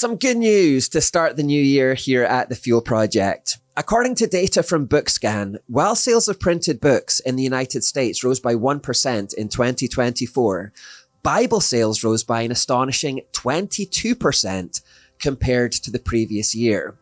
Some good news to start the new year here at the Fuel Project. According to data from BookScan, while sales of printed books in the United States rose by 1% in 2024, Bible sales rose by an astonishing 22% compared to the previous year.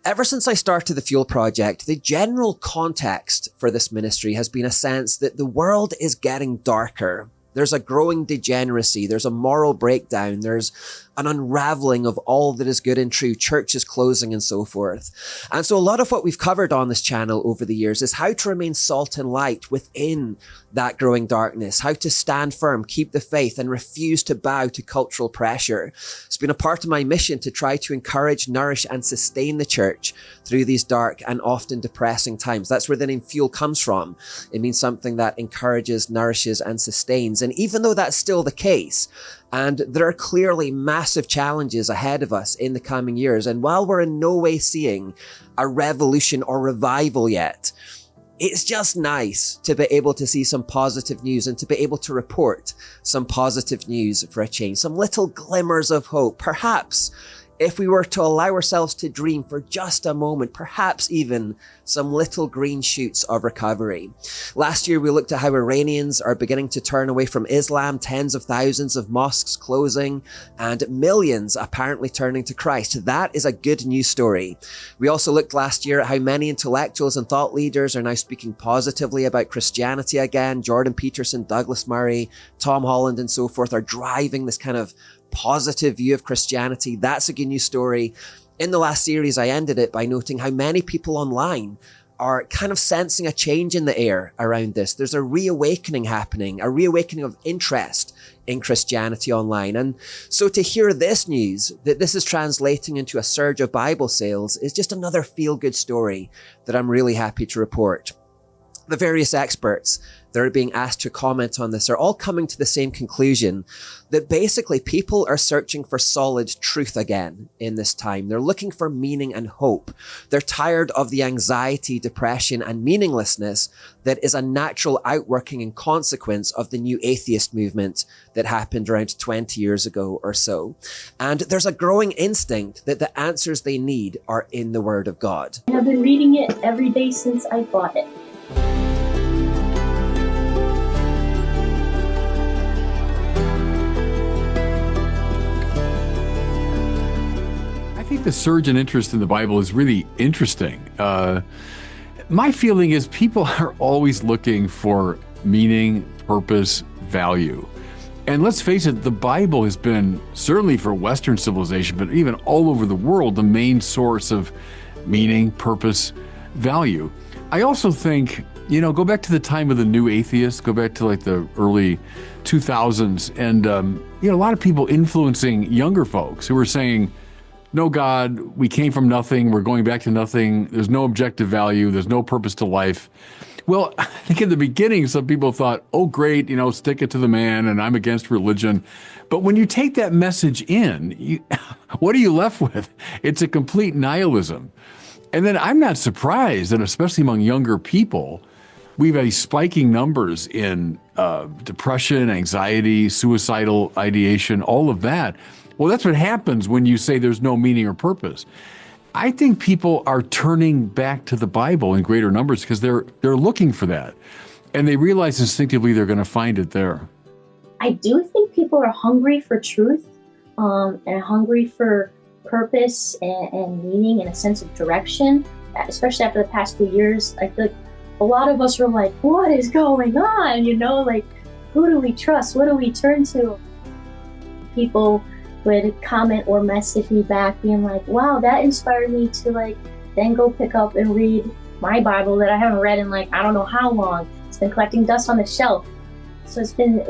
Ever since I started the Fuel Project, the general context for this ministry has been a sense that the world is getting darker. There's a growing degeneracy, there's a moral breakdown, there's an unraveling of all that is good and true, churches closing and so forth. And so a lot of what we've covered on this channel over the years is how to remain salt and light within that growing darkness, how to stand firm, keep the faith, and refuse to bow to cultural pressure. It's been a part of my mission to try to encourage, nourish, and sustain the church through these dark and often depressing times. That's where the name Fuel comes from. It means something that encourages, nourishes, and sustains. And even though that's still the case, and there are clearly massive challenges ahead of us in the coming years, and while we're in no way seeing a revolution or revival yet, it's just nice to be able to see some positive news and to be able to report some positive news for a change, some little glimmers of hope. Perhaps if we were to allow ourselves to dream for just a moment, perhaps even some little green shoots of recovery. Last year, we looked at how Iranians are beginning to turn away from Islam, tens of thousands of mosques closing, and millions apparently turning to Christ. That is a good news story. We also looked last year at how many intellectuals and thought leaders are now speaking positively about Christianity again. Jordan Peterson, Douglas Murray, Tom Holland, and so forth are driving this kind of positive view of Christianity. That's a good news story. In the last series, I ended it by noting how many people online are kind of sensing a change in the air around this. There's a reawakening happening, a reawakening of interest in Christianity online. And so to hear this news, that this is translating into a surge of Bible sales, is just another feel-good story that I'm really happy to report. The various experts that are being asked to comment on this are all coming to the same conclusion, that basically people are searching for solid truth again in this time. They're looking for meaning and hope. They're tired of the anxiety, depression, and meaninglessness that is a natural outworking and consequence of the new atheist movement that happened around 20 years ago or so. And there's a growing instinct that the answers they need are in the Word of God. I've been reading it every day since I bought it. I think the surge in interest in the Bible is really interesting. My feeling is people are always looking for meaning, purpose, value. And let's face it, the Bible has been, certainly for Western civilization, but even all over the world, the main source of meaning, purpose, value. I also think, go back to the time of the new atheists, go back to like the early 2000s, and, a lot of people influencing younger folks who were saying, no God, we came from nothing, we're going back to nothing, there's no objective value, there's no purpose to life. Well, I think in the beginning, some people thought, oh great, stick it to the man, and I'm against religion. But when you take that message in, what are you left with? It's a complete nihilism. And then I'm not surprised that, especially among younger people, we've had these spiking numbers in depression, anxiety, suicidal ideation, all of that. Well, that's what happens when you say there's no meaning or purpose. I think people are turning back to the Bible in greater numbers because they're looking for that. And they realize instinctively they're going to find it there. I do think people are hungry for truth and hungry for purpose and meaning and a sense of direction, especially after the past few years. I feel like a lot of us are like, what is going on? Who do we trust? What do we turn to? People would comment or message me back being like, wow, that inspired me to then go pick up and read my Bible that I haven't read in I don't know how long. It's been collecting dust on the shelf. So it's been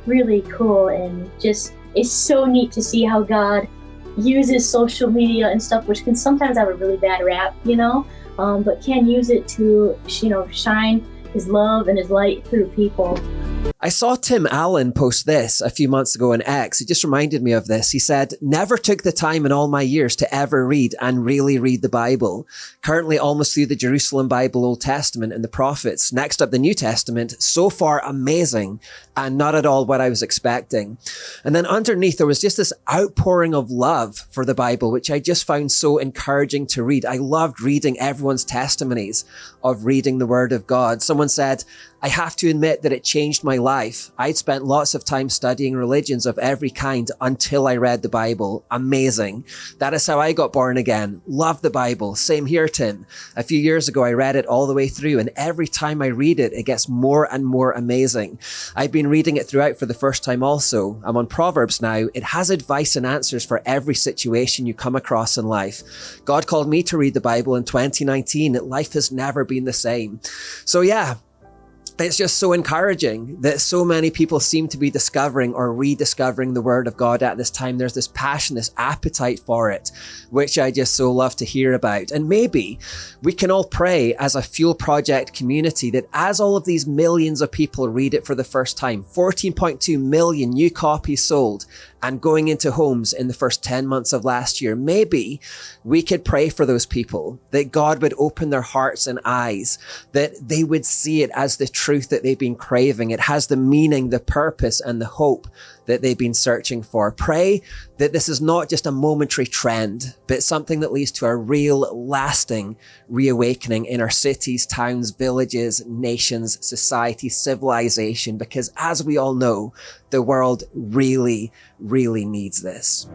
really cool, and just it's so neat to see how God uses social media and stuff, which can sometimes have a really bad rap, but can use it to, shine His love and His light through people. I saw Tim Allen post this a few months ago on X. It just reminded me of this. He said, never took the time in all my years to ever read and really read the Bible. Currently almost through the Jerusalem Bible, Old Testament and the prophets. Next up, the New Testament. So far, amazing and not at all what I was expecting. And then underneath, there was just this outpouring of love for the Bible, which I just found so encouraging to read. I loved reading everyone's testimonies of reading the Word of God. Someone said, I have to admit that it changed my life. I'd spent lots of time studying religions of every kind until I read the Bible. Amazing. That is how I got born again. Love the Bible. Same here, Tim. A few years ago, I read it all the way through, and every time I read it, it gets more and more amazing. I've been reading it throughout for the first time also. I'm on Proverbs now. It has advice and answers for every situation you come across in life. God called me to read the Bible in 2019. Life has never been the same. So yeah, it's just so encouraging that so many people seem to be discovering or rediscovering the Word of God at this time. There's this passion, this appetite for it, which I just so love to hear about. And maybe we can all pray as a Fuel Project community that as all of these millions of people read it for the first time, 14.2 million new copies sold, and going into homes in the first 10 months of last year, maybe we could pray for those people, that God would open their hearts and eyes, that they would see it as the truth that they've been craving. It has the meaning, the purpose, and the hope that they've been searching for. Pray that this is not just a momentary trend, but something that leads to a real, lasting reawakening in our cities, towns, villages, nations, society, civilization, because as we all know, the world really, really needs this.